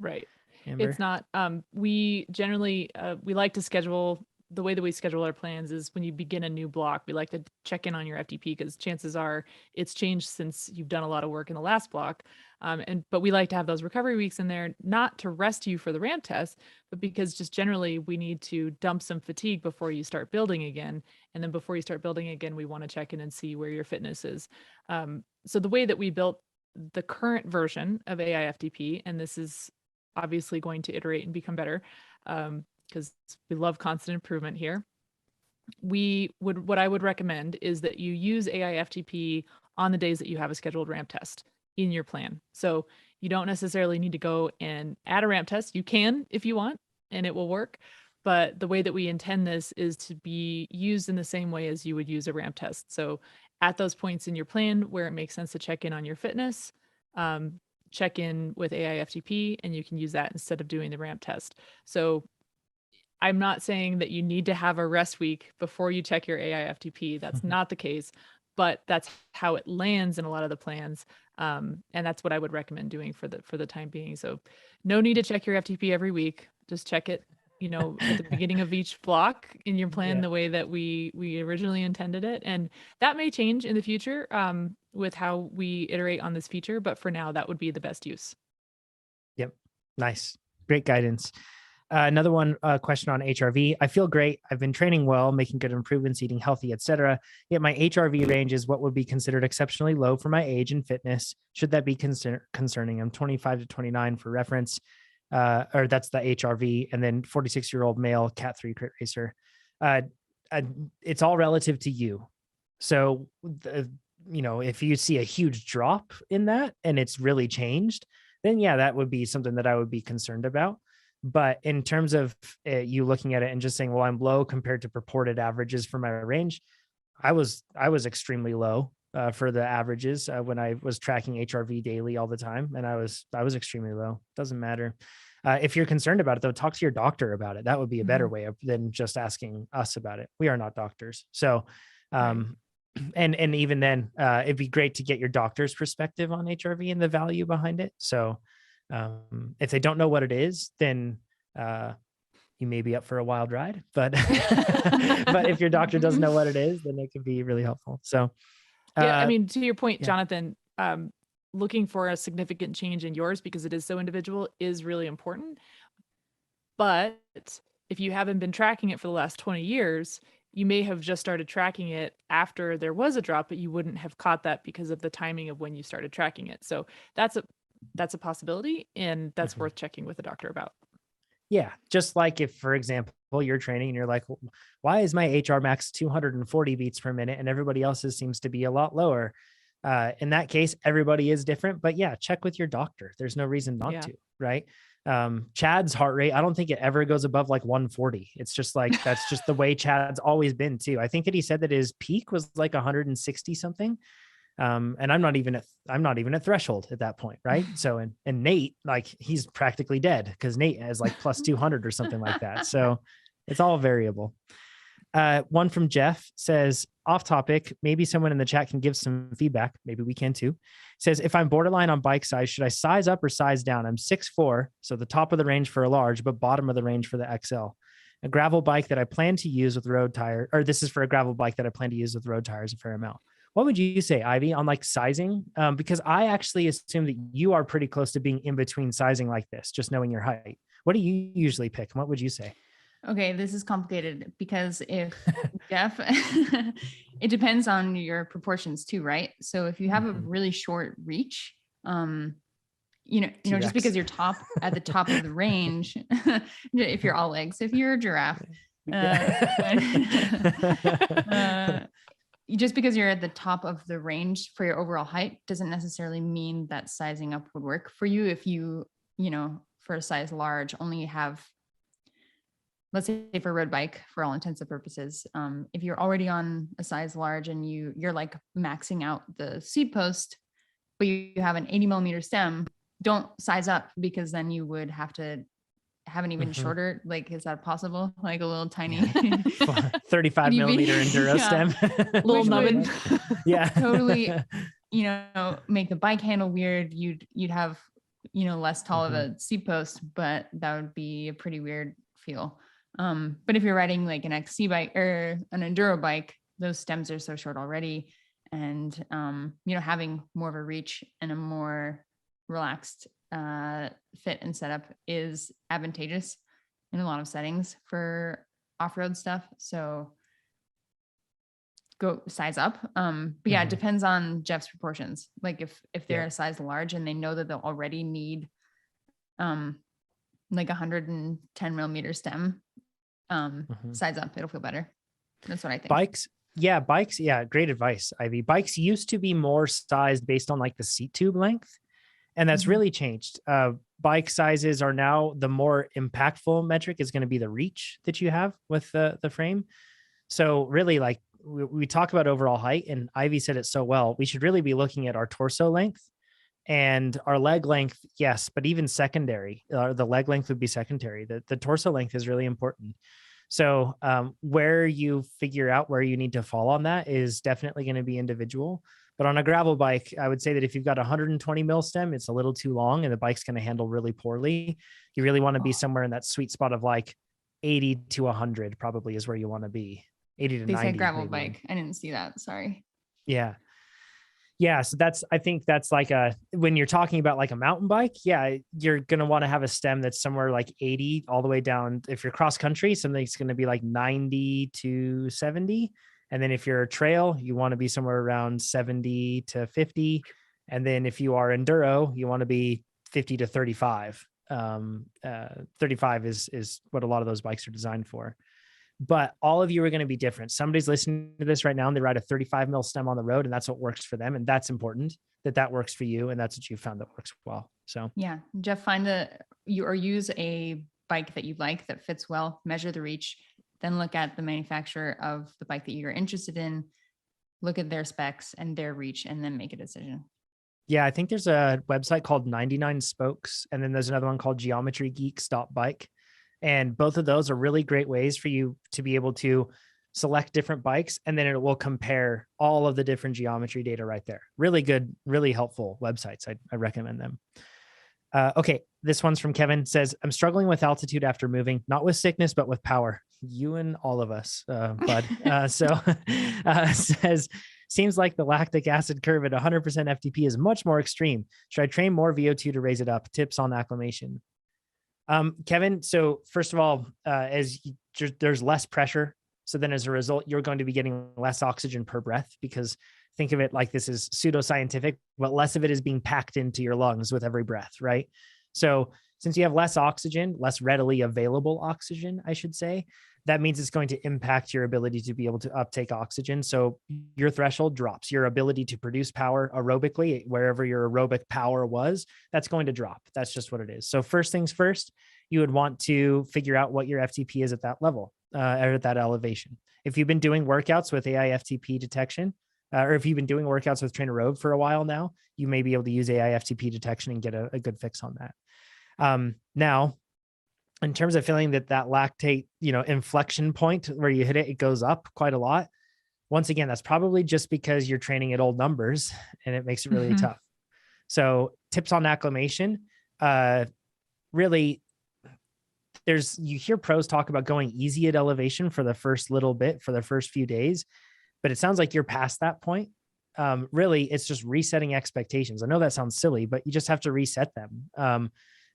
Right. Amber? It's not. We generally, we like to schedule, the way that we schedule our plans is when you begin a new block, we like to check in on your FTP because chances are it's changed since you've done a lot of work in the last block. But we like to have those recovery weeks in there, not to rest you for the ramp test, but because just generally we need to dump some fatigue before you start building again. And then before you start building again, we want to check in and see where your fitness is. So the way that we built the current version of AI FTP, and this is obviously going to iterate and become better, because we love constant improvement here. What I would recommend is that you use AI FTP on the days that you have a scheduled ramp test in your plan. So you don't necessarily need to go and add a ramp test. You can if you want, and it will work. But the way that we intend this is to be used in the same way as you would use a ramp test. So at those points in your plan where it makes sense to check in on your fitness, check in with AI FTP, and you can use that instead of doing the ramp test. So I'm not saying that you need to have a rest week before you check your AI FTP. That's not the case, but that's how it lands in a lot of the plans. And that's what I would recommend doing for the time being. So no need to check your FTP every week. Just check it, at the beginning of each block in your plan, the way that we originally intended it. And that may change in the future with how we iterate on this feature. But for now, that would be the best use. Yep. Nice. Great guidance. Another one question on HRV. I feel great. I've been training well, making good improvements, eating healthy, etc. Yet my HRV range is what would be considered exceptionally low for my age and fitness. Should that be concerning? I'm 25 to 29 for reference, or that's the HRV, and then 46-year-old male, Cat 3 crit racer. It's all relative to you. So, if you see a huge drop in that and it's really changed, then yeah, that would be something that I would be concerned about. But in terms of you looking at it and just saying, well, I'm low compared to purported averages for my range, I was extremely low for the averages when I was tracking HRV daily all the time. And I was extremely low. Doesn't matter. If you're concerned about it, though, talk to your doctor about it. That would be a better way than just asking us about it. We are not doctors. So, and even then, it'd be great to get your doctor's perspective on HRV and the value behind it. So, if they don't know what it is, then you may be up for a wild ride, but but if your doctor doesn't know what it is, then it can be really helpful. So yeah, I mean, to your point, Jonathan, looking for a significant change in yours because it is so individual is really important. But if you haven't been tracking it for the last 20 years, you may have just started tracking it after there was a drop, but you wouldn't have caught that because of the timing of when you started tracking it. So that's a possibility, and that's worth checking with a doctor about. Yeah. Just like if, for example, you're training and you're like, why is my HR max 240 beats per minute and everybody else's seems to be a lot lower? In that case, everybody is different, but yeah, check with your doctor. There's no reason not to, right? Chad's heart rate, I don't think it ever goes above like 140. It's just like, that's just the way Chad's always been too. I think that he said that his peak was like 160 something. And I'm not even at threshold at that point. Right. So, and Nate, like he's practically dead because Nate has like plus 200 or something like that. So it's all variable. One from Jeff says, off topic, maybe someone in the chat can give some feedback. Maybe we can too. Says, if I'm borderline on bike size, should I size up or size down? I'm 6'4", so the top of the range for a large, but bottom of the range for the XL. A gravel bike that I plan to use with road tire, or this is for a gravel bike that I plan to use with road tires a fair amount. What would you say, Ivy, on like sizing? Because I actually assume that you are pretty close to being in between sizing like this, just knowing your height. What do you usually pick? What would you say? Okay, this is complicated because if Jeff, it depends on your proportions too, right? So if you have a really short reach, just because you're at the top of the range, if you're all legs, if you're a giraffe, just because you're at the top of the range for your overall height doesn't necessarily mean that sizing up would work for you. If you, for a size large, only have let's say for a road bike, for all intents and purposes, if you're already on a size large and you're like maxing out the seat post, but you have an 80 millimeter stem, don't size up, because then you would have to have an even shorter, like, is that possible? Like a little tiny 35 millimeter enduro stem. Little nubbin. Yeah. Totally, make the bike handle weird. You'd have, less tall of a seat post, but that would be a pretty weird feel. But if you're riding like an XC bike or an enduro bike, those stems are so short already. And, having more of a reach and a more relaxed fit and setup is advantageous in a lot of settings for off-road stuff. So go size up. But yeah, it depends on Jeff's proportions. Like if they're a size large and they know that they'll already need like 110 millimeter stem, size up, it'll feel better. That's what I think. Bikes. Yeah. Great advice, Ivy. Bikes used to be more sized based on like the seat tube length. And that's really changed. Bike sizes are now, the more impactful metric is going to be the reach that you have with the frame. So really, like we talk about overall height, and Ivy said it so well, we should really be looking at our torso length and our leg length. Yes, but even secondary, the leg length would be secondary. The torso length is really important. So where you figure out where you need to fall on that is definitely going to be individual. But on a gravel bike, I would say that if you've got 120 mil stem, it's a little too long and the bike's going to handle really poorly. You really want to be somewhere in that sweet spot of like 80 to 100 probably is where you want to be. 80 to 90. They said gravel maybe. Bike. I didn't see that. Sorry. Yeah. So I think that's like when you're talking about like a mountain bike, you're going to want to have a stem that's somewhere like 80 all the way down. If you're cross country, something's going to be like 90 to 70. And then if you're a trail, you want to be somewhere around 70 to 50. And then if you are enduro, you want to be 50 to 35. 35 is what a lot of those bikes are designed for. But all of you are going to be different. Somebody's listening to this right now and they ride a 35 mil stem on the road, and that's what works for them. And that's important that works for you. And that's what you found that works well. So yeah, Jeff, use a bike that you like that fits well, measure the reach, then look at the manufacturer of the bike that you're interested in, look at their specs and their reach, and then make a decision. Yeah, I think there's a website called 99 Spokes, and then there's another one called geometrygeek.bike. And both of those are really great ways for you to be able to select different bikes, and then it will compare all of the different geometry data right there. Really good, really helpful websites. I recommend them. Okay, this one's from Kevin. Says, I'm struggling with altitude after moving, not with sickness, but with power. You and all of us, bud. Says, seems like the lactic acid curve at 100% FTP is much more extreme. Should I train more VO2 to raise it up? Tips on acclimation. Kevin, so first of all, there's less pressure. So then as a result, you're going to be getting less oxygen per breath, because think of it like this is pseudoscientific, but less of it is being packed into your lungs with every breath, right? So since you have less oxygen, less readily available oxygen, I should say, that means it's going to impact your ability to be able to uptake oxygen. So your threshold drops, your ability to produce power aerobically, wherever your aerobic power was, that's going to drop. That's just what it is. So first things first, you would want to figure out what your FTP is at that level, or at that elevation. If you've been doing workouts with AI FTP detection, or if you've been doing workouts with TrainerRoad for a while now, you may be able to use AI FTP detection and get a good fix on that. Now, in terms of feeling that lactate, inflection point where you hit it, it goes up quite a lot. Once again, that's probably just because you're training at old numbers and it makes it really tough. So tips on acclimation, really, you hear pros talk about going easy at elevation for the first little bit, for the first few days, but it sounds like you're past that point. Really, it's just resetting expectations. I know that sounds silly, but you just have to reset them.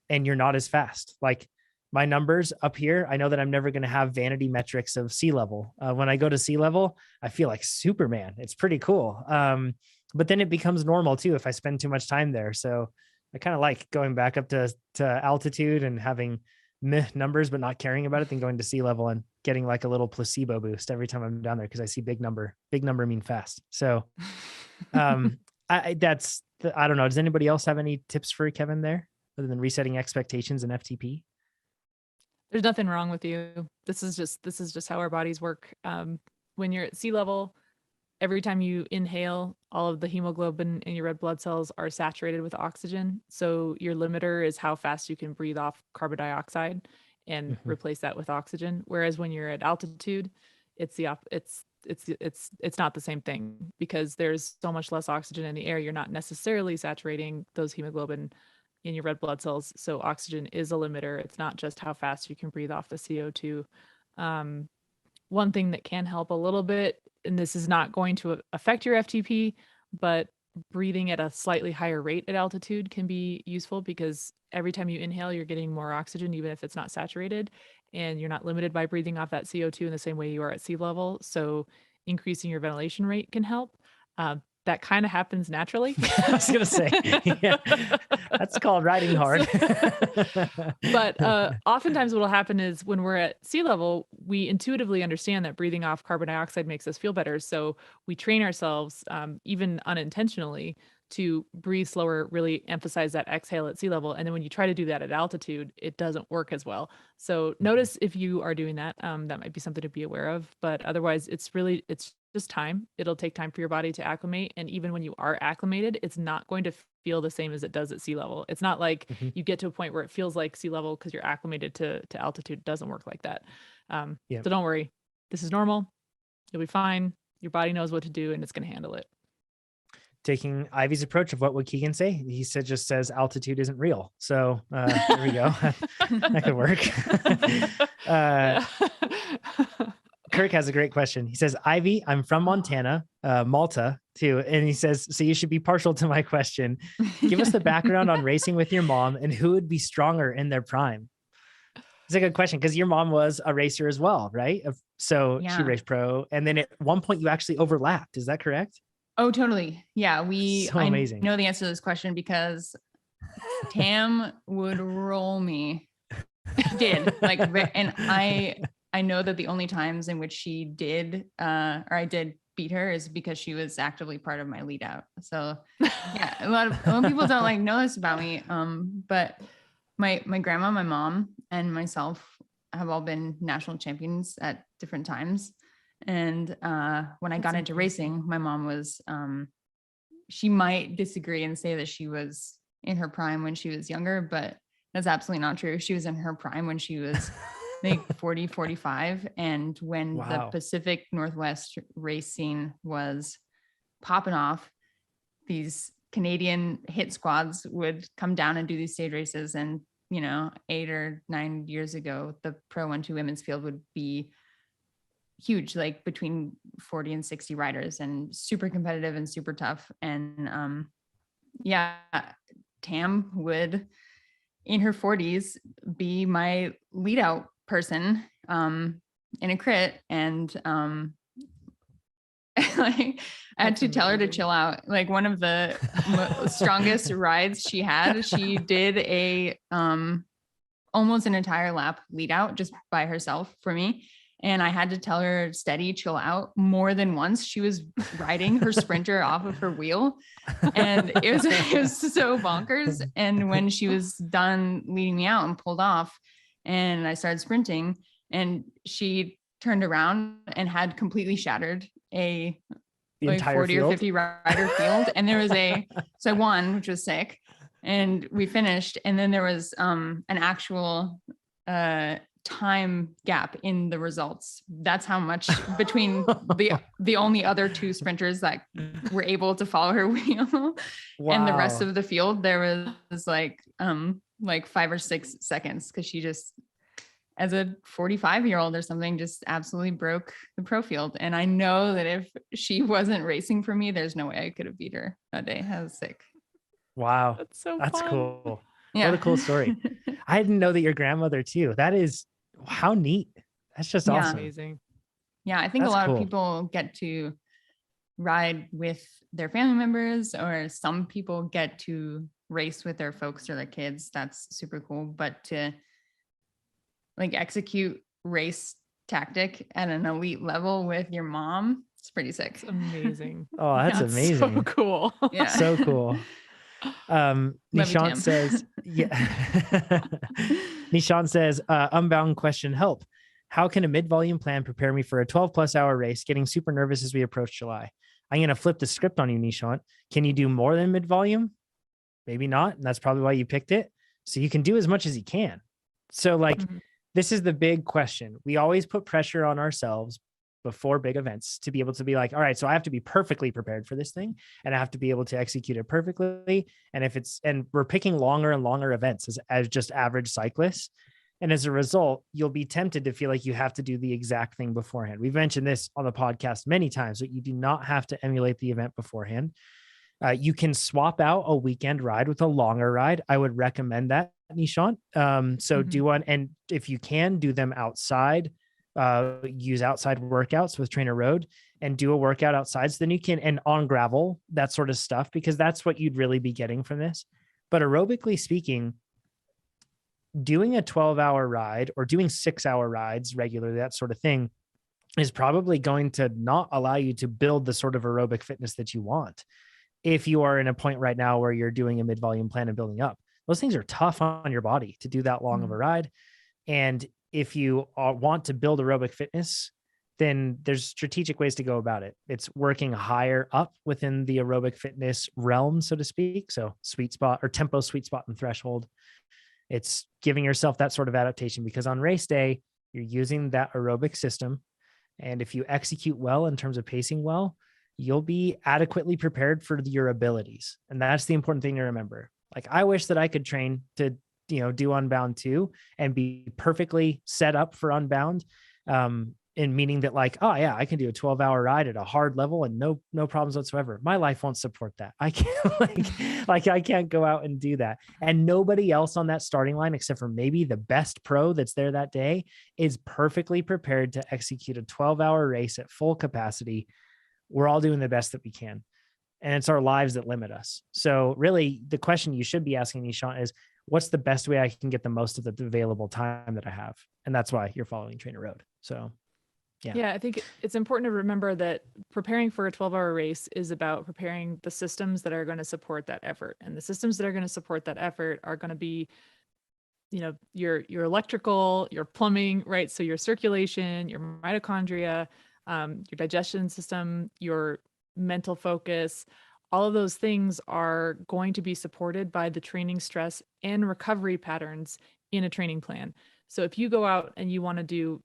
And you're not as fast. Like my numbers up here, I know that I'm never going to have vanity metrics of sea level. When I go to sea level, I feel like Superman. It's pretty cool. But then it becomes normal too if I spend too much time there. So I kind of like going back up to altitude and having meh numbers, but not caring about it, than going to sea level and getting like a little placebo boost every time I'm down there, because I see big number mean fast. So I don't know. Does anybody else have any tips for Kevin there, other than resetting expectations and FTP? There's nothing wrong with you. This is just how our bodies work. When you're at sea level, every time you inhale, all of the hemoglobin in your red blood cells are saturated with oxygen. So your limiter is how fast you can breathe off carbon dioxide and replace that with oxygen. Whereas when you're at altitude, it's it's not the same thing, because there's so much less oxygen in the air. You're not necessarily saturating those hemoglobin in your red blood cells. So oxygen is a limiter. It's not just how fast you can breathe off the CO2. One thing that can help a little bit, and this is not going to affect your FTP, but breathing at a slightly higher rate at altitude can be useful, because every time you inhale, you're getting more oxygen, even if it's not saturated, and you're not limited by breathing off that CO2 in the same way you are at sea level. So increasing your ventilation rate can help. That kind of happens naturally. I was gonna say, yeah, that's called riding hard. But oftentimes what will happen is when we're at sea level, we intuitively understand that breathing off carbon dioxide makes us feel better. So we train ourselves, even unintentionally, to breathe slower, really emphasize that exhale at sea level. And then when you try to do that at altitude, it doesn't work as well. So notice if you are doing that. That might be something to be aware of. But otherwise, it's just time. It'll take time for your body to acclimate. And even when you are acclimated, it's not going to feel the same as it does at sea level. It's not like you get to a point where it feels like sea level because you're acclimated to altitude. It doesn't work like that. So don't worry. This is normal. You'll be fine. Your body knows what to do and it's going to handle it. Taking Ivy's approach of what would Keegan say? He just says altitude isn't real. So there we go. That could work. Kirk has a great question. He says, Ivy, I'm from Montana, Malta too. And he says, so you should be partial to my question. Give us the background on racing with your mom and who would be stronger in their prime. It's a good question, because your mom was a racer as well, right? So she raced pro. And then at one point you actually overlapped. Is that correct? Oh, totally. Yeah. Amazing. I know the answer to this question because Tam would roll me. She did. And I know that the only times in which she did, or I did beat her, is because she was actively part of my lead out. So yeah, a lot of people don't know this about me. But my grandma, my mom, and myself have all been national champions at different times. And when I got into racing, my mom was, she might disagree and say that she was in her prime when she was younger, but that's absolutely not true. She was in her prime when she was 40, 45. And when the Pacific Northwest race scene was popping off, these Canadian hit squads would come down and do these stage races. And, 8 or 9 years ago, the Pro 1-2 women's field would be huge, between 40 and 60 riders, and super competitive and super tough. And Tam would, in her 40s, be my lead out person in a crit. And I had to tell her to chill out. One of the strongest rides she had, she did a almost an entire lap lead out just by herself for me. And I had to tell her, steady, chill out, more than once. She was riding her sprinter off of her wheel. And it was so bonkers. And when she was done leading me out and pulled off, and I started sprinting, and she turned around and had completely shattered the 40 field? or 50 rider field. And there was so I won, which was sick. And we finished. And then there was an actual time gap in the results. That's how much between the only other two sprinters that were able to follow her wheel and the rest of the field, there was 5 or 6 seconds, because she just, as a 45-year-old or something, just absolutely broke the pro field. And I know that if she wasn't racing for me, there's no way I could have beat her that day. I was sick. Wow. That's cool. Yeah. What a cool story. I didn't know that your grandmother too. That is, how neat. That's just awesome. Amazing. Yeah. I think a lot of people get to ride with their family members, or some people get to race with their folks or their kids. That's super cool. But to execute race tactic at an elite level with your mom, it's pretty sick. It's amazing. Oh, that's amazing. So cool. Yeah. So cool. Nishant says, Nishan says, unbound question, help. How can a mid-volume plan prepare me for a 12+ hour race? Getting super nervous as we approach July. I'm going to flip the script on you, Nishan. Can you do more than mid-volume? Maybe not. And that's probably why you picked it. So you can do as much as you can. So like, this is the big question. We always put pressure on ourselves before big events to be able to be like, all right, so I have to be perfectly prepared for this thing and I have to be able to execute it perfectly. And we're picking longer and longer events as just average cyclists. And as a result, you'll be tempted to feel like you have to do the exact thing beforehand. We've mentioned this on the podcast many times, but you do not have to emulate the event beforehand. You can swap out a weekend ride with a longer ride. I would recommend that, Nishan. Do one. And if you can, do them outside, use outside workouts with TrainerRoad and do a workout outside. So then you can, and on gravel, that sort of stuff, because that's what you'd really be getting from this. But aerobically speaking, doing a 12-hour ride or doing 6-hour rides regularly, that sort of thing, is probably going to not allow you to build the sort of aerobic fitness that you want. If you are in a point right now where you're doing a mid-volume plan and building up, those things are tough on your body to do that long of a ride. And if you want to build aerobic fitness, then there's strategic ways to go about it. It's working higher up within the aerobic fitness realm, so to speak. So sweet spot or tempo, sweet spot, and threshold. It's giving yourself that sort of adaptation, because on race day, you're using that aerobic system. And if you execute well in terms of pacing well, you'll be adequately prepared for your abilities. And that's the important thing to remember. Like, I wish that I could train to, do Unbound too and be perfectly set up for Unbound. In meaning that like, oh yeah, I can do a 12-hour ride at a hard level and no problems whatsoever. My life won't support that. I can't like I can't go out and do that. And nobody else on that starting line, except for maybe the best pro that's there that day, is perfectly prepared to execute a 12-hour race at full capacity. We're all doing the best that we can. And it's our lives that limit us. So really the question you should be asking, Nishan, is what's the best way I can get the most of the available time that I have? And that's why you're following TrainerRoad. So yeah, I think it's important to remember that preparing for a 12-hour race is about preparing the systems that are going to support that effort. And the systems that are going to support that effort are going to be, your electrical, your plumbing, right? So your circulation, your mitochondria, your digestion system, your mental focus, all of those things are going to be supported by the training stress and recovery patterns in a training plan. So if you go out and you want to do,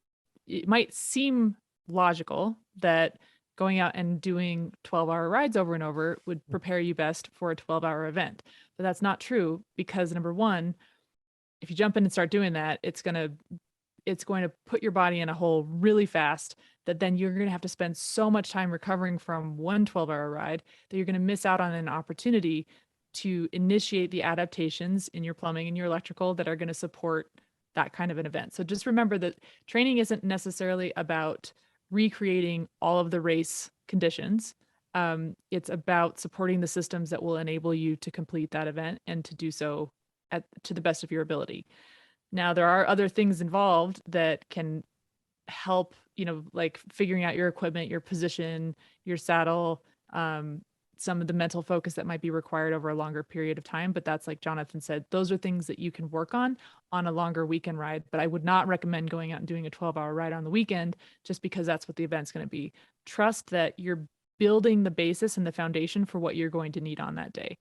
it might seem logical that going out and doing 12-hour rides over and over would prepare you best for a 12-hour event. But that's not true, because number one, if you jump in and start doing that, it's going to put your body in a hole really fast that then you're going to have to spend so much time recovering from one 12-hour ride that you're going to miss out on an opportunity to initiate the adaptations in your plumbing and your electrical that are going to support that kind of an event. So just remember that training isn't necessarily about recreating all of the race conditions. It's about supporting the systems that will enable you to complete that event and to do so to the best of your ability. Now, there are other things involved that can help, like figuring out your equipment, your position, your saddle, some of the mental focus that might be required over a longer period of time. But that's, like Jonathan said, those are things that you can work on a longer weekend ride. But I would not recommend going out and doing a 12-hour ride on the weekend just because that's what the event's going to be. Trust that you're building the basis and the foundation for what you're going to need on that day.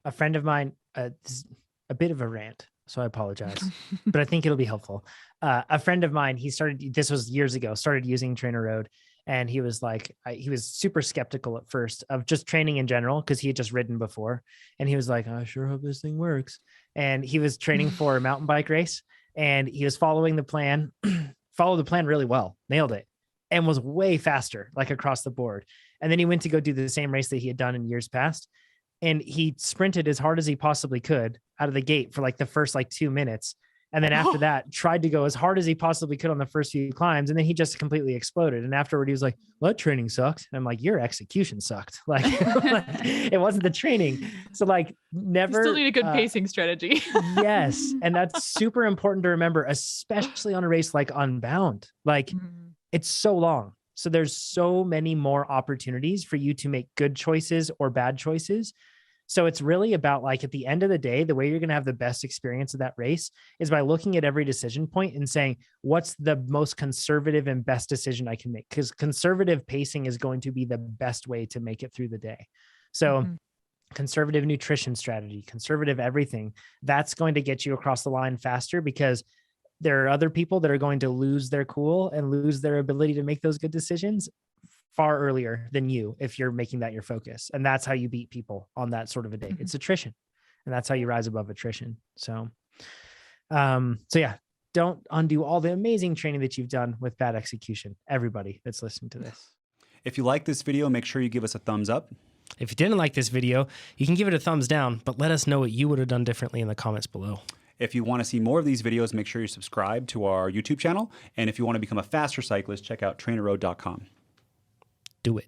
A friend of mine, this is a bit of a rant, so I apologize, but I think it'll be helpful. A friend of mine, this was years ago, started using TrainerRoad. And he was like, he was super skeptical at first of just training in general, because he had just ridden before. And he was like, I sure hope this thing works. And he was training for a mountain bike race, and he was following the plan, followed the plan really well, nailed it, and was way faster, like across the board. And then he went to go do the same race that he had done in years past. And he sprinted as hard as he possibly could out of the gate for like the first 2 minutes. And then after that, tried to go as hard as he possibly could on the first few climbs. And then he just completely exploded. And afterward, he was like, well, that training sucked. And I'm like, your execution sucked. Like, it wasn't the training. So never. You still need a good pacing strategy. Yes. And that's super important to remember, especially on a race like Unbound. It's so long. So there's so many more opportunities for you to make good choices or bad choices. So it's really about like at the end of the day, the way you're going to have the best experience of that race is by looking at every decision point and saying, what's the most conservative and best decision I can make? Because conservative pacing is going to be the best way to make it through the day. So conservative nutrition strategy, conservative everything, that's going to get you across the line faster, because there are other people that are going to lose their cool and lose their ability to make those good decisions far earlier than you if you're making that your focus. And that's how you beat people on that sort of a day. It's attrition. And that's how you rise above attrition. So yeah, don't undo all the amazing training that you've done with bad execution. Everybody that's listening to this. If you like this video, make sure you give us a thumbs up. If you didn't like this video, you can give it a thumbs down, but let us know what you would have done differently in the comments below. If you want to see more of these videos, make sure you subscribe to our YouTube channel. And if you want to become a faster cyclist, check out TrainerRoad.com. Do it.